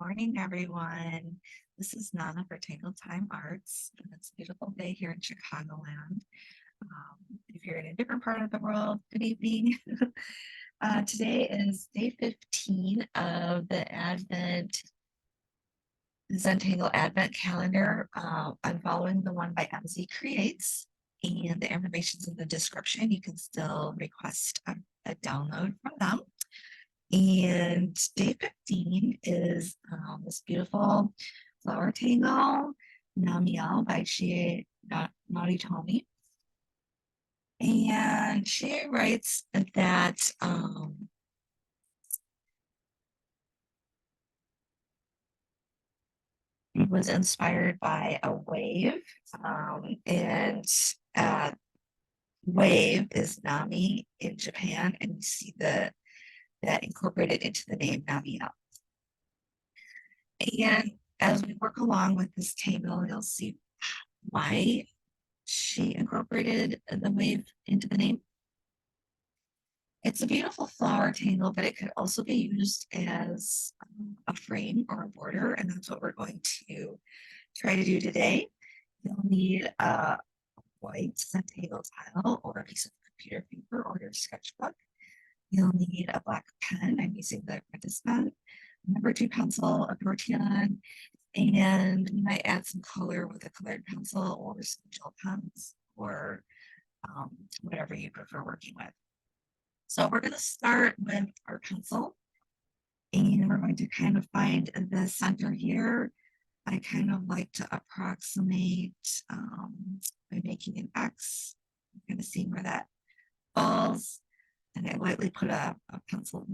morning, everyone. This is Nana for Tangle Time Arts, and it's a beautiful day here in Chicagoland. If you're in a different part of the world, good evening. Today is day 15 of the Zentangle Advent Calendar. I'm following the one by MZ Creates, and the information's in the description. You can still request a download from them. And day 15 is this beautiful flower tangle, Namiel by Shie Naritomi. And she writes that it was inspired by a wave, and wave is Nami in Japan, and you see that incorporated into the name Namiel. And as we work along with this table, you'll see why she incorporated the wave into the name. It's a beautiful flower tangle, but it could also be used as a frame or a border, and that's what we're going to try to do today. You'll need a white Zentangle tile or a piece of computer paper or your sketchbook. You'll need a black pen. I'm using the apprentice pen, number 2 pencil, a tortillon, and you might add some color with a colored pencil or some gel pens or whatever you prefer working with. So we're going to start with our pencil, and we're going to kind of find the center here. I kind of like to approximate by making an X. I'm going to see where that falls, and I lightly put a pencil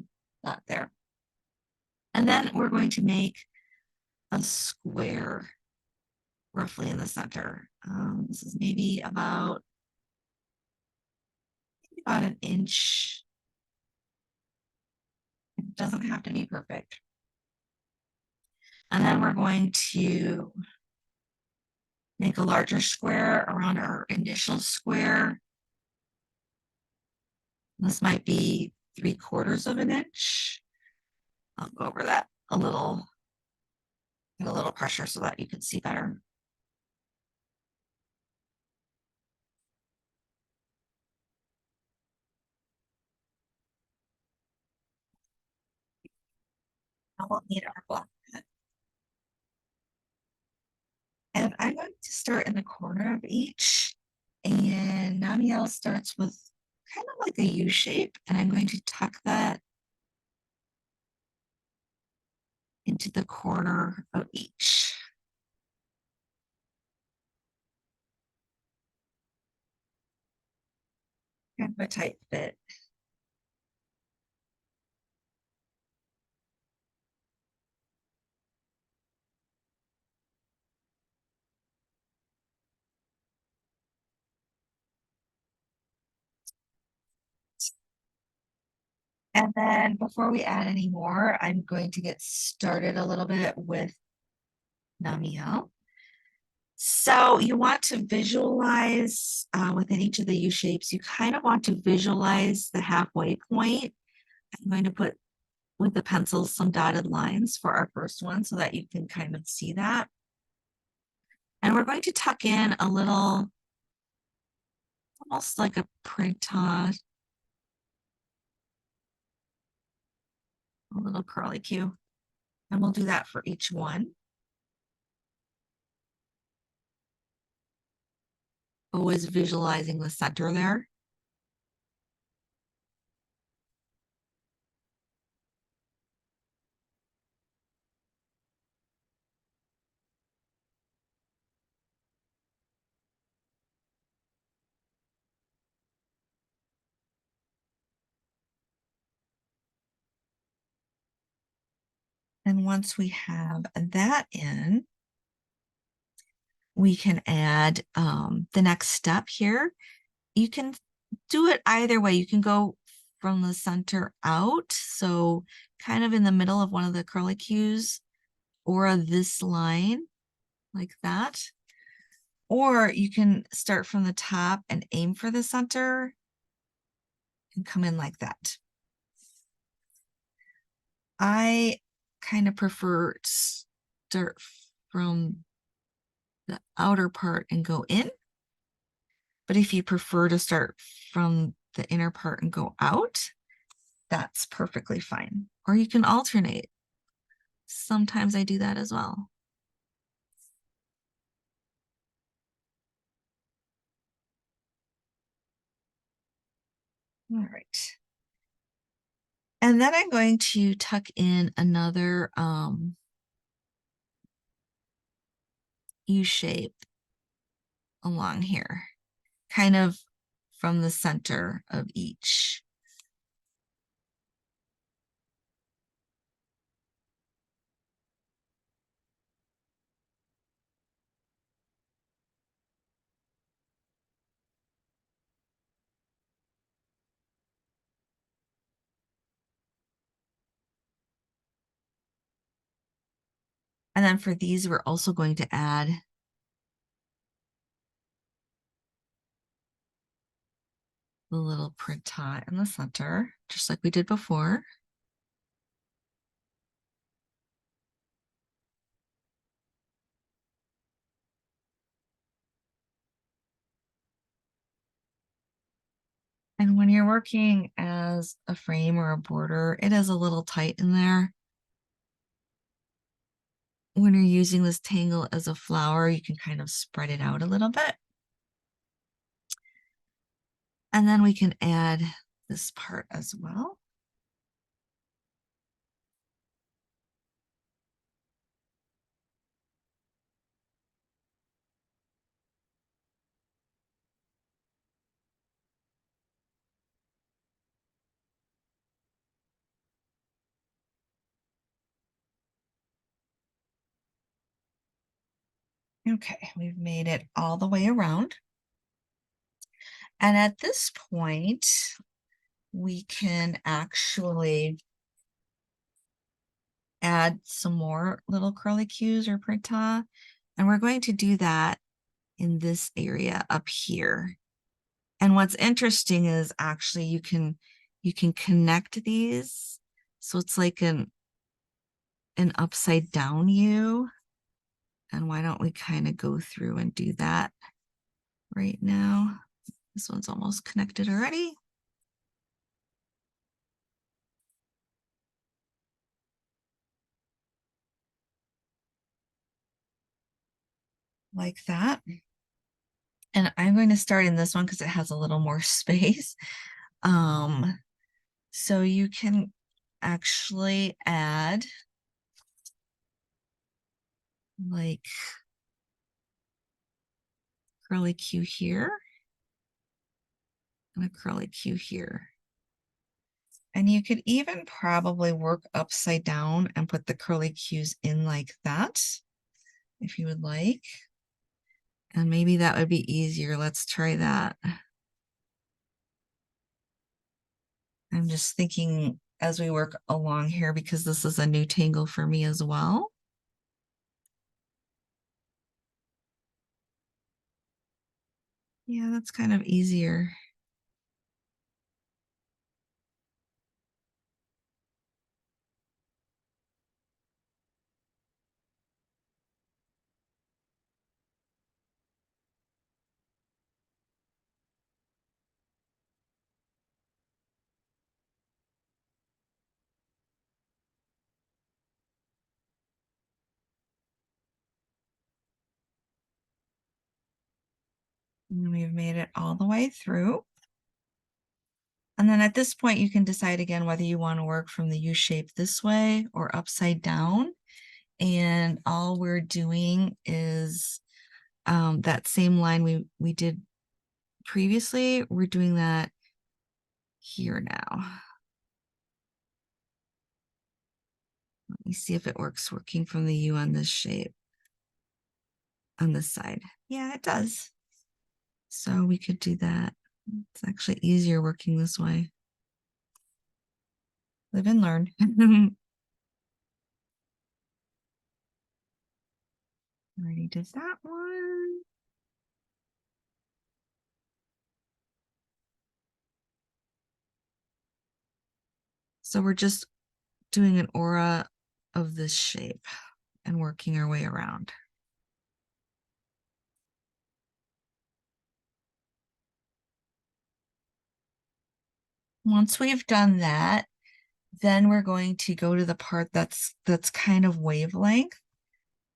dot there. And then we're going to make a square roughly in the center. This is maybe about an inch. It doesn't have to be perfect. And then we're going to make a larger square around our initial square. This might be 3/4 of an inch. I'll go over that a little, get a little pressure so that you can see better. Now we'll need our black pen. And I'm going to start in the corner of each. And Namiel starts with kind of like a U shape, and I'm going to tuck that into the corner of each. Kind of a tight fit. And then before we add any more, I'm going to get started a little bit with Namiel. So you want to visualize within each of the U shapes, you kind of want to visualize the halfway point. I'm going to put with the pencil some dotted lines for our first one so that you can kind of see that. And we're going to tuck in a little, almost like a printout, a little curly Q. And we'll do that for each one. Always visualizing the center there. And once we have that in, we can add the next step here. You can do it either way. You can go from the center out, so kind of in the middle of one of the curly cues, or this line like that. Or you can start from the top and aim for the center and come in like that. I kind of prefer to start from the outer part and go in. But if you prefer to start from the inner part and go out, that's perfectly fine. Or you can alternate. Sometimes I do that as well. All right. And then I'm going to tuck in another U shape along here, kind of from the center of each. And then for these, we're also going to add the little print tie in the center, just like we did before. And when you're working as a frame or a border, it is a little tight in there. When you're using this tangle as a flower, you can kind of spread it out a little bit. And then we can add this part as well. Okay, we've made it all the way around. And at this point, we can actually add some more little curly cues or prita. And we're going to do that in this area up here. And what's interesting is actually you can connect these. So it's like an upside down U. And why don't we kind of go through and do that right now? This one's almost connected already. Like that. And I'm going to start in this one because it has a little more space. So you can actually add like curly Q here and a curly Q here. And you could even probably work upside down and put the curly Qs in like that, if you would like. And maybe that would be easier. Let's try that. I'm just thinking as we work along here, because this is a new tangle for me as well. Yeah, that's kind of easier. And we've made it all the way through. And then at this point, you can decide again whether you want to work from the U shape this way or upside down. And all we're doing is that same line we did previously, we're doing that here now. Let me see if it working from the U on this shape, on this side. Yeah, it does. So we could do that. It's actually easier working this way. Live and learn. Already did that one. So we're just doing an aura of this shape and working our way around. Once we've done that, then we're going to go to the part that's kind of wave-like.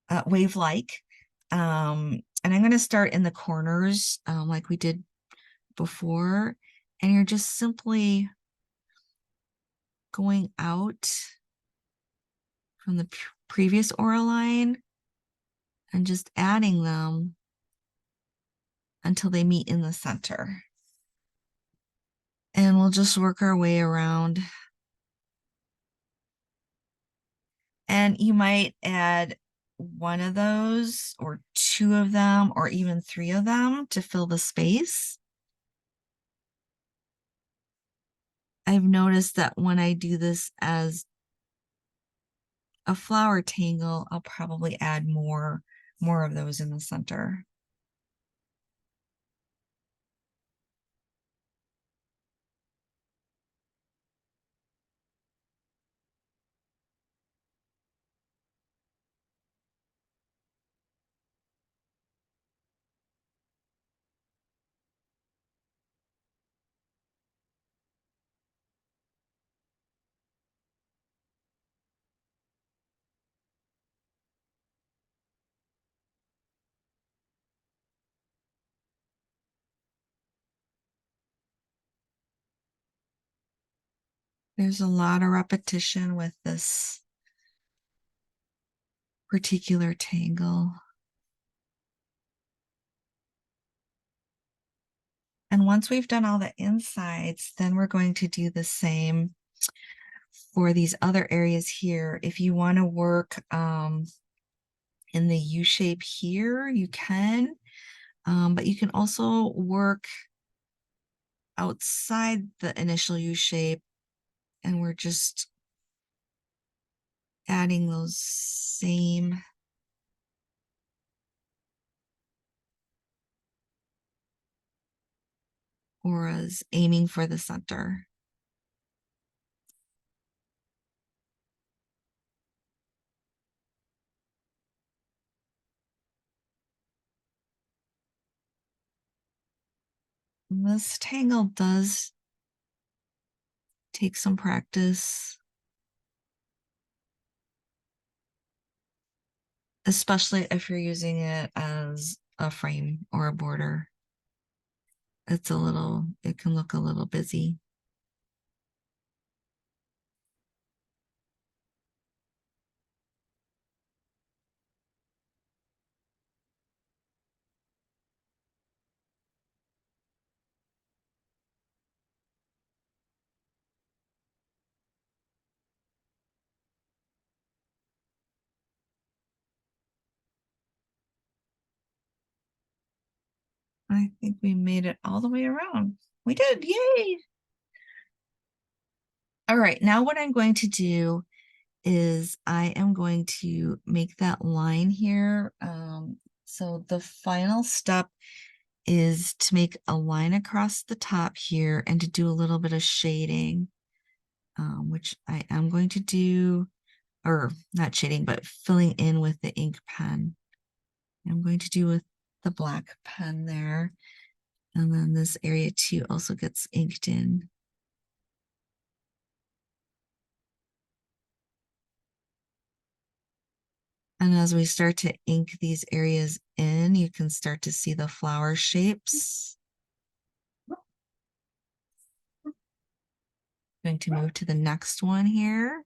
And I'm going to start in the corners like we did before. And you're just simply going out from the previous aura line and just adding them until they meet in the center. And we'll just work our way around. And you might add one of those or two of them or even three of them to fill the space. I've noticed that when I do this as a flower tangle, I'll probably add more of those in the center. There's a lot of repetition with this particular tangle. And once we've done all the insides, then we're going to do the same for these other areas here. If you want to work in the U shape here, you can, but you can also work outside the initial U shape, and we're just adding those same auras, aiming for the center. This tangle does take some practice, especially if you're using it as a frame or a border. It can look a little busy. I think we made it all the way around. We did, yay! All right, now what I'm going to do is I am going to make that line here. So the final step is to make a line across the top here and to do a little bit of shading, which I am going to do, or not shading, but filling in with the ink pen. I'm going to do with the black pen there. And then this area too also gets inked in. And as we start to ink these areas in, you can start to see the flower shapes. Going to move to the next one here.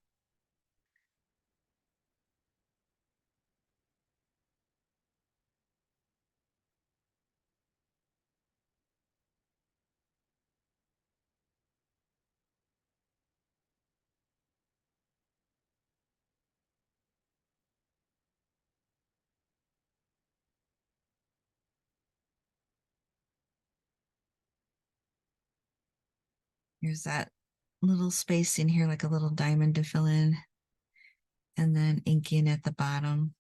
Here's that little space in here, like a little diamond to fill in, and then ink in at the bottom.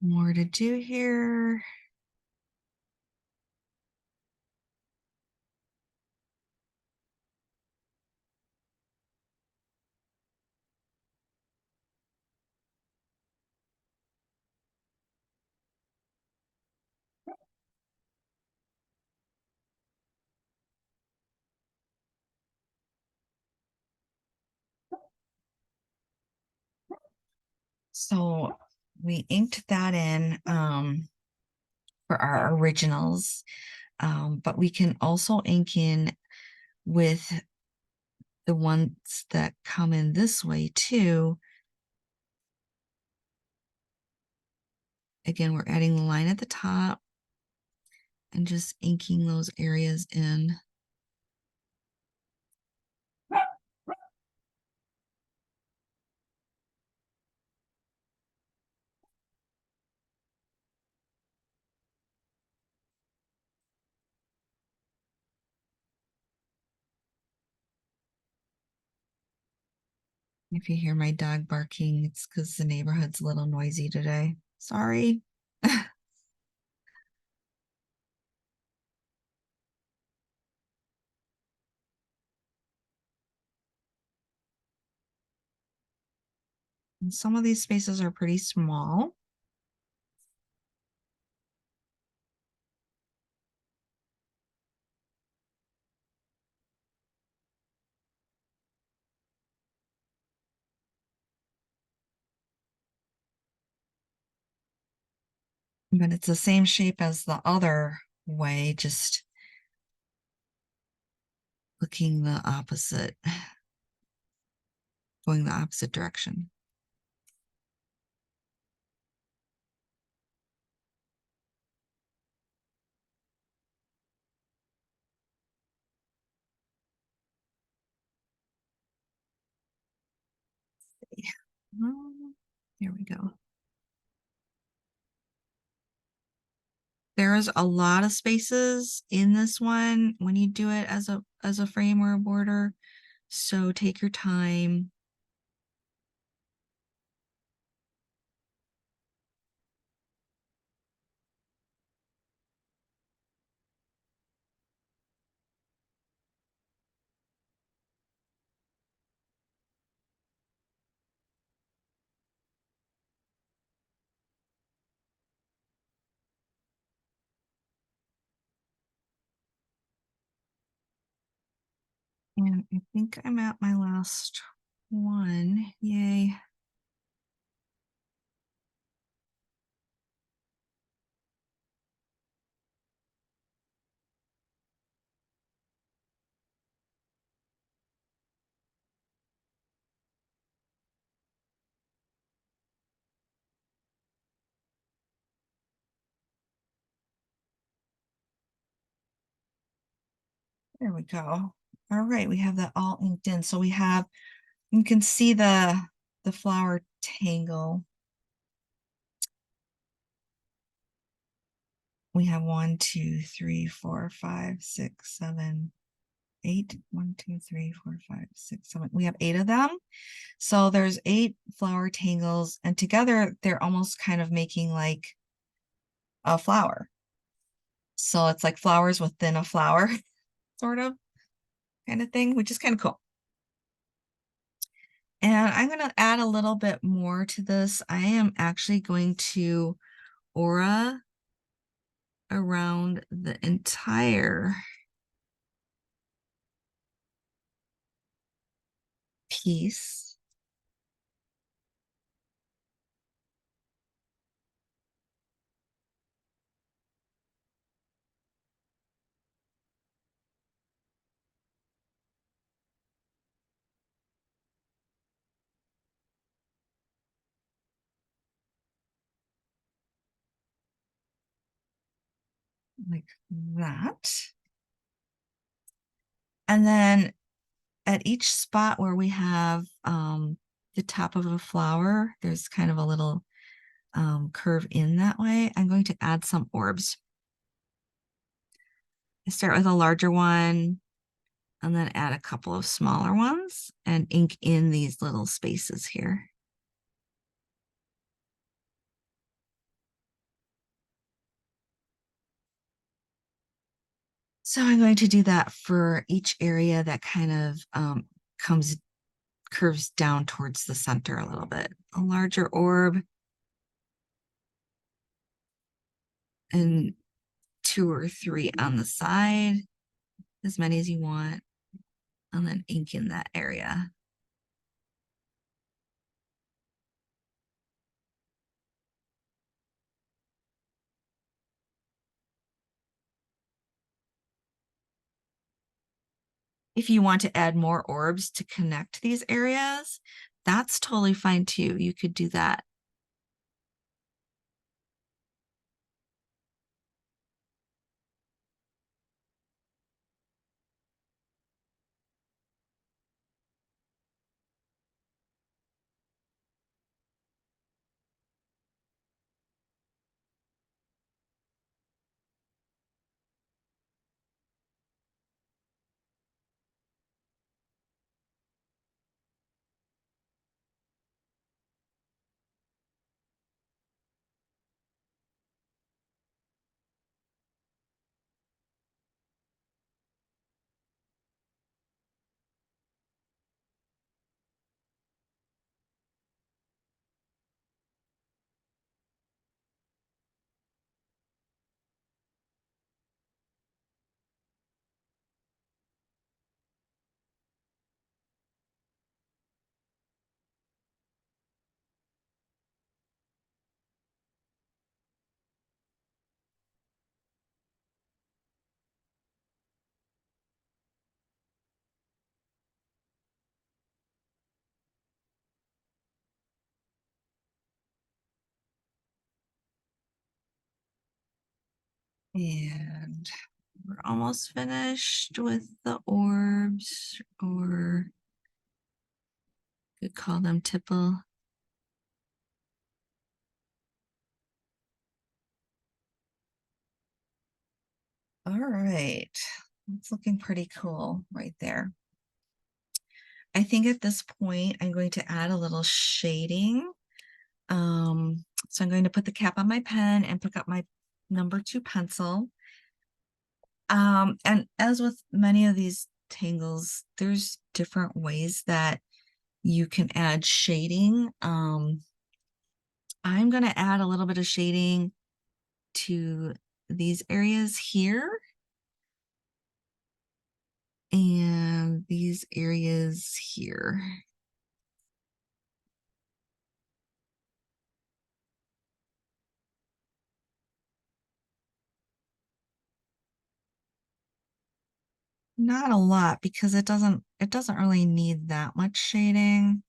More to do here. So we inked that in for our originals, but we can also ink in with the ones that come in this way too. Again, we're adding the line at the top and just inking those areas in. If you hear my dog barking, it's because the neighborhood's a little noisy today. Sorry. And some of these spaces are pretty small. But it's the same shape as the other way, just looking the opposite, going the opposite direction. There we go. There's a lot of spaces in this one when you do it as a frame or a border. So take your time. And I think I'm at my last one. Yay. There we go. All right, we have that all inked in. So we have, you can see the flower tangle. We have 1, 2, 3, 4, 5, 6, 7, 8. 1, 2, 3, 4, 5, 6, 7. We have 8 of them. So there's 8 flower tangles, and together they're almost kind of making like a flower. So it's like flowers within a flower, sort of kind of thing, which is kind of cool. And I'm going to add a little bit more to this. I am actually going to aura around the entire piece. Like that. And then at each spot where we have the top of a flower, there's kind of a little curve in that way. I'm going to add some orbs. I start with a larger one and then add a couple of smaller ones and ink in these little spaces here. So I'm going to do that for each area that kind of comes curves down towards the center a little bit. A larger orb and 2 or 3 on the side, as many as you want, and then ink in that area. If you want to add more orbs to connect these areas, that's totally fine too. You could do that. And we're almost finished with the orbs, or you could call them tipple. All right, it's looking pretty cool right there. I think at this point, I'm going to add a little shading. So I'm going to put the cap on my pen and pick up my number 2 pencil. And as with many of these tangles, there's different ways that you can add shading. I'm going to add a little bit of shading to these areas here and these areas here. Not a lot because it doesn't really need that much shading.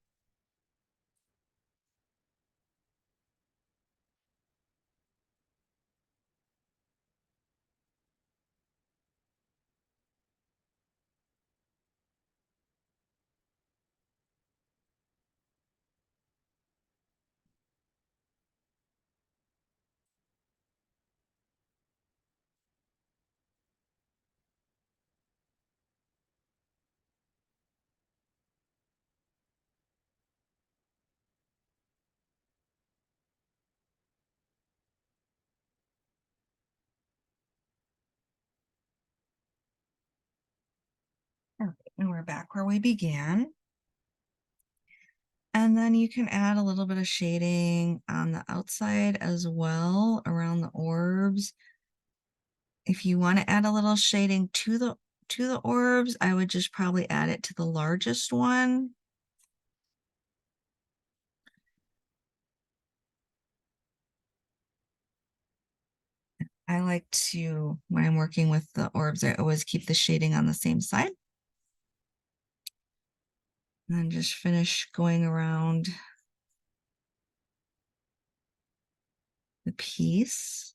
All right, and we're back where we began. And then you can add a little bit of shading on the outside as well around the orbs. If you want to add a little shading to the orbs, I would just probably add it to the largest one. I like to, when I'm working with the orbs, I always keep the shading on the same side. And then just finish going around the piece.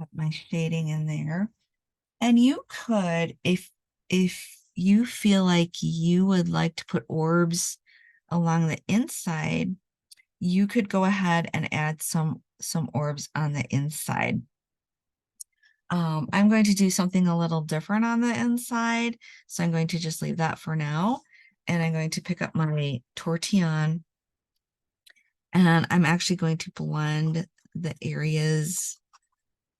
Put my shading in there. And you could, if you feel like you would like to put orbs along the inside, you could go ahead and add some orbs on the inside. I'm going to do something a little different on the inside, so I'm going to just leave that for now. And I'm going to pick up my tortillon, and I'm actually going to blend the areas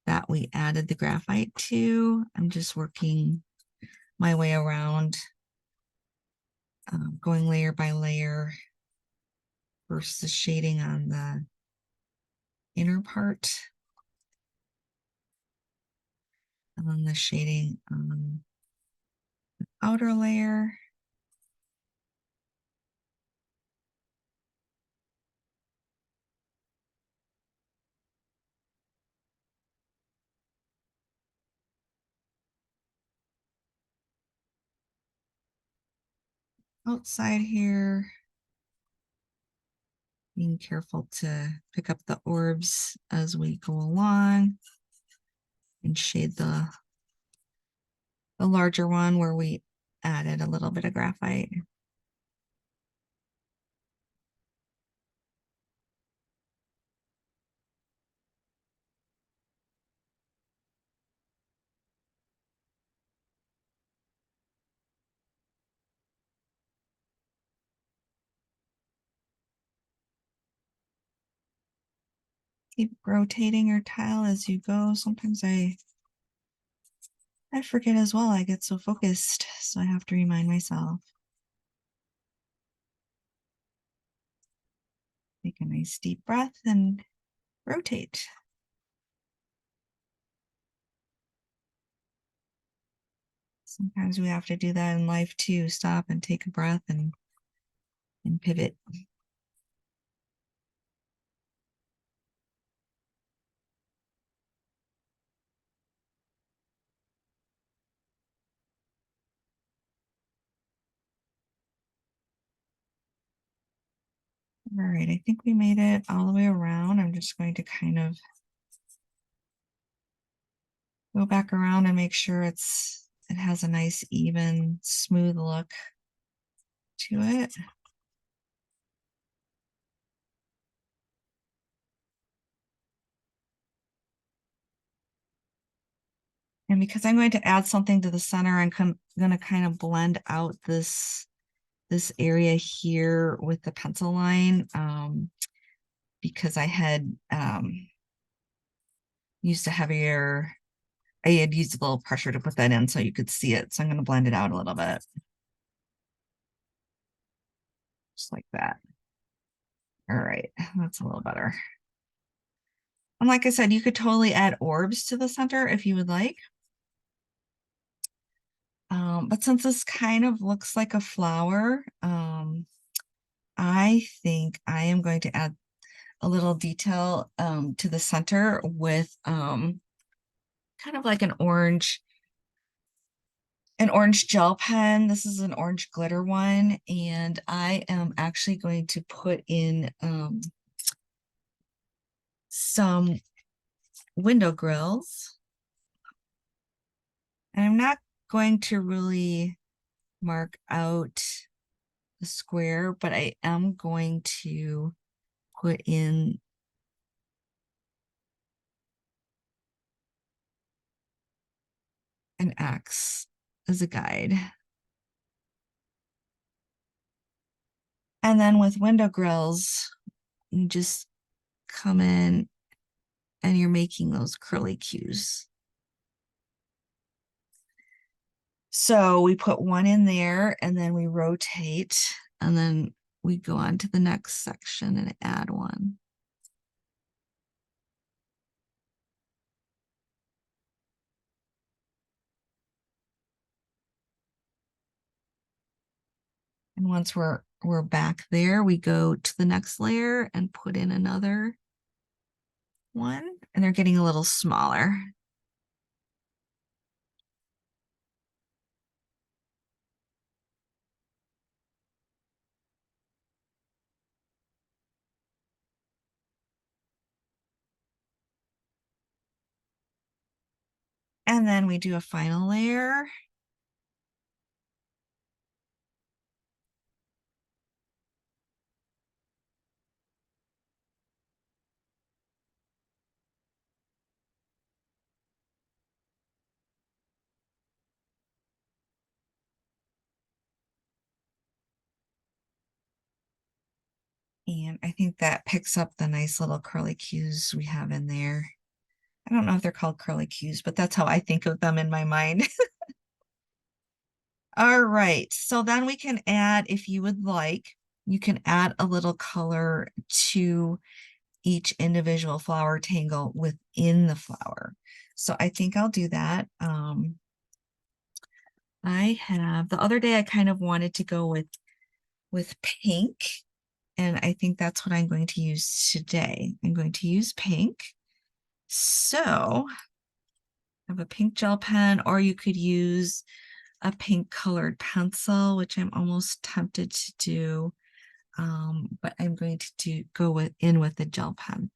that we added the graphite to. I'm just working my way around, going layer by layer versus shading on the inner part. And then the shading on the outer layer. Outside here, being careful to pick up the orbs as we go along and shade the larger one where we added a little bit of graphite. Keep rotating your tile as you go. Sometimes I forget as well. I get so focused, so I have to remind myself. Take a nice deep breath and rotate. Sometimes we have to do that in life too. Stop and take a breath and pivot. All right, I think we made it all the way around. I'm just going to kind of go back around and make sure it has a nice, even, smooth look to it. And because I'm going to add something to the center, I'm going to kind of blend out this area here with the pencil line, because I had used a heavier, I had used a little pressure to put that in so you could see it. So I'm going to blend it out a little bit. Just like that. All right, that's a little better. And like I said, you could totally add orbs to the center if you would like. But since this kind of looks like a flower, I think I am going to add a little detail to the center with kind of like an orange gel pen. This is an orange glitter one, and I am actually going to put in some window grills. And I'm not going to really mark out the square, but I am going to put in an X as a guide. And then with window grills, you just come in and you're making those curly cues. So we put one in there and then we rotate, and then we go on to the next section and add one. And once we're back there, we go to the next layer and put in another one, and they're getting a little smaller. And then we do a final layer. And I think that picks up the nice little curly cues we have in there. I don't know if they're called curly cues, but that's how I think of them in my mind. All right, so then we can add, if you would like, you can add a little color to each individual flower tangle within the flower. So I think I'll do that. I have, the other day I kind of wanted to go with pink, and I think that's what I'm going to use today. I'm going to use pink. So I have a pink gel pen, or you could use a pink colored pencil, which I'm almost tempted to do. But I'm going to go in with the gel pen.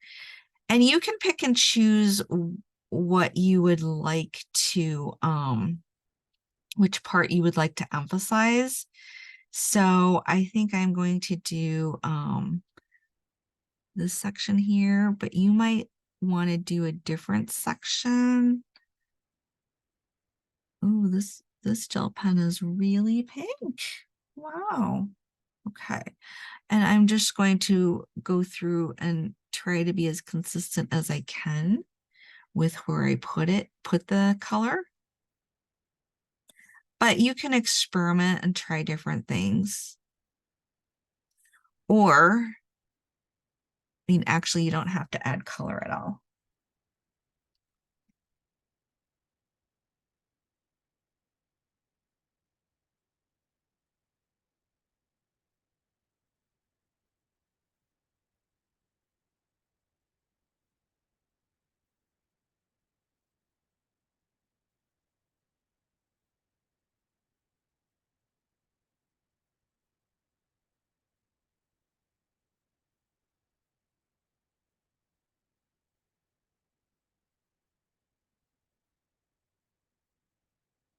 And you can pick and choose what you would like to, which part you would like to emphasize. So I think I'm going to do this section here, but you might want to do a different section. Oh, this gel pen is really pink. Wow. Okay. And I'm just going to go through and try to be as consistent as I can with where I put the color. But you can experiment and try different things. Or, I mean, actually, you don't have to add color at all.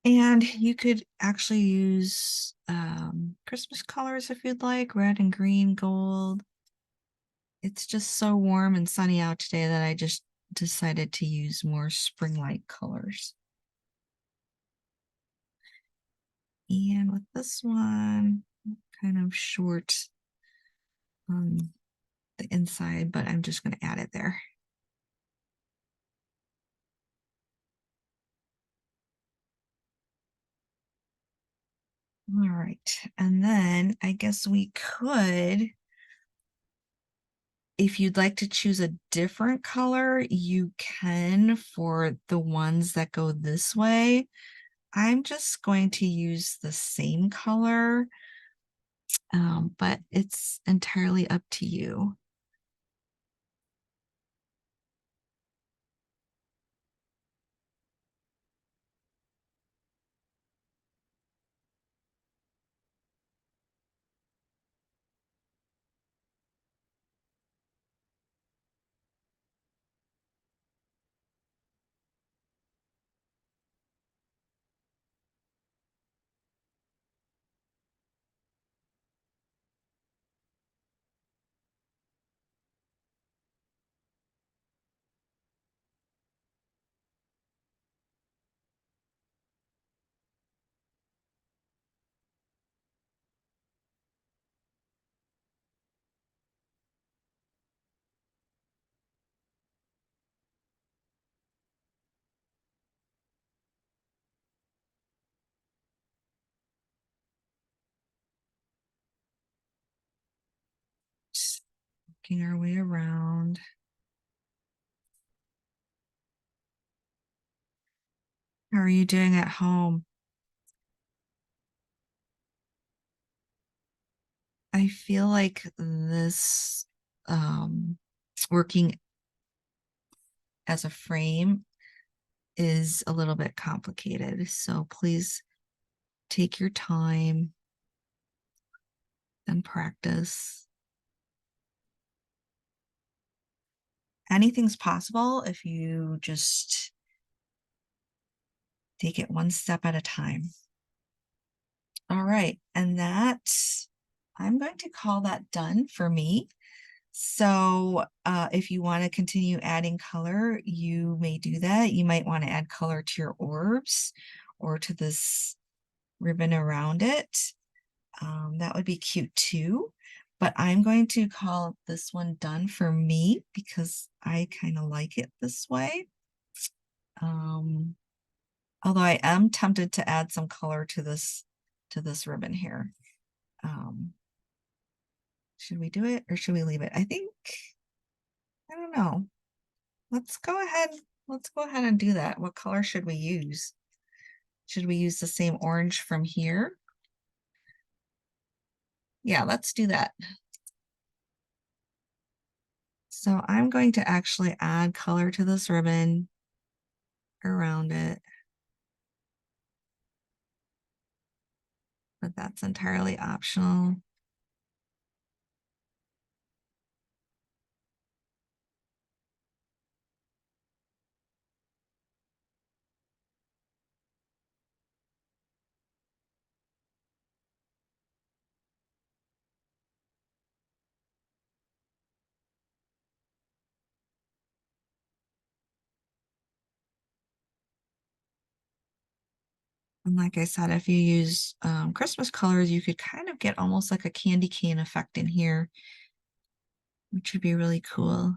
And you could actually use Christmas colors if you'd like, red and green, gold. It's just so warm and sunny out today that I just decided to use more spring-like colors. And with this one, kind of short on the inside, but I'm just going to add it there. All right, and then I guess we could, if you'd like to choose a different color, you can for the ones that go this way. I'm just going to use the same color, but it's entirely up to you. Just working our way around. How are you doing at home? I feel like this working as a frame is a little bit complicated. So please take your time and practice. Anything's possible if you just Take it one step at a time. All right, and that, I'm going to call that done for me. So if you want to continue adding color, you may do that. You might want to add color to your orbs or to this ribbon around it. That would be cute too. But I'm going to call this one done for me because I kind of like it this way. Although I am tempted to add some color to this ribbon here. Should we do it or should we leave it? I don't know. Let's go ahead and do that. What color should we use? Should we use the same orange from here? Yeah, let's do that. So I'm going to actually add color to this ribbon around it. But that's entirely optional. And like I said, if you use Christmas colors, you could kind of get almost like a candy cane effect in here, which would be really cool.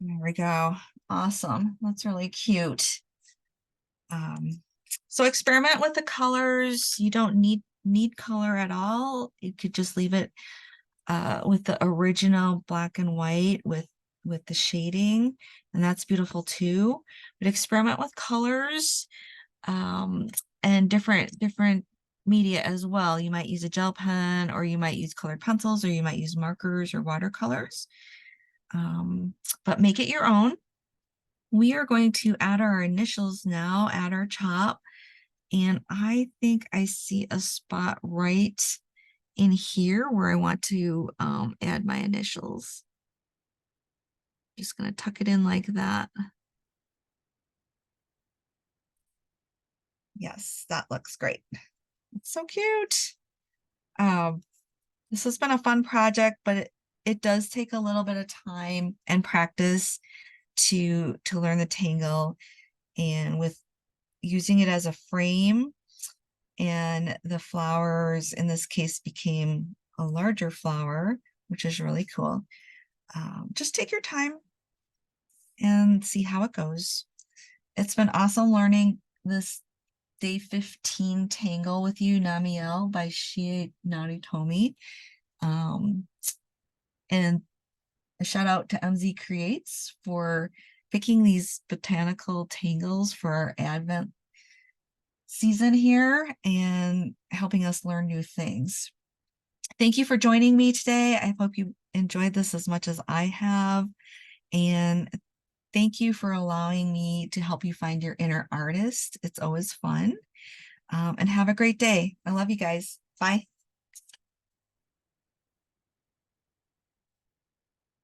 There we go. Awesome. That's really cute. So experiment with the colors. You don't need color at all. You could just leave it with the original black and white with the shading, and that's beautiful too. But experiment with colors and different media as well. You might use a gel pen, or you might use colored pencils, or you might use markers or watercolors. But make it your own. We are going to add our initials now, add our chop. And I think I see a spot right in here where I want to add my initials. Just going to tuck it in like that. Yes, that looks great. It's so cute. This has been a fun project, but it does take a little bit of time and practice to learn the tangle, and with using it as a frame, and the flowers in this case became a larger flower, which is really cool. Just take your time and see how it goes. It's been awesome learning this day 15 tangle with you, Namiel by Shie Naritomi. And a shout out to MZ Creates for picking these botanical tangles for our Advent season here and helping us learn new things. Thank you for joining me today. I hope you enjoyed this as much as I have. And thank you for allowing me to help you find your inner artist. It's always fun. And have a great day. I love you guys. Bye.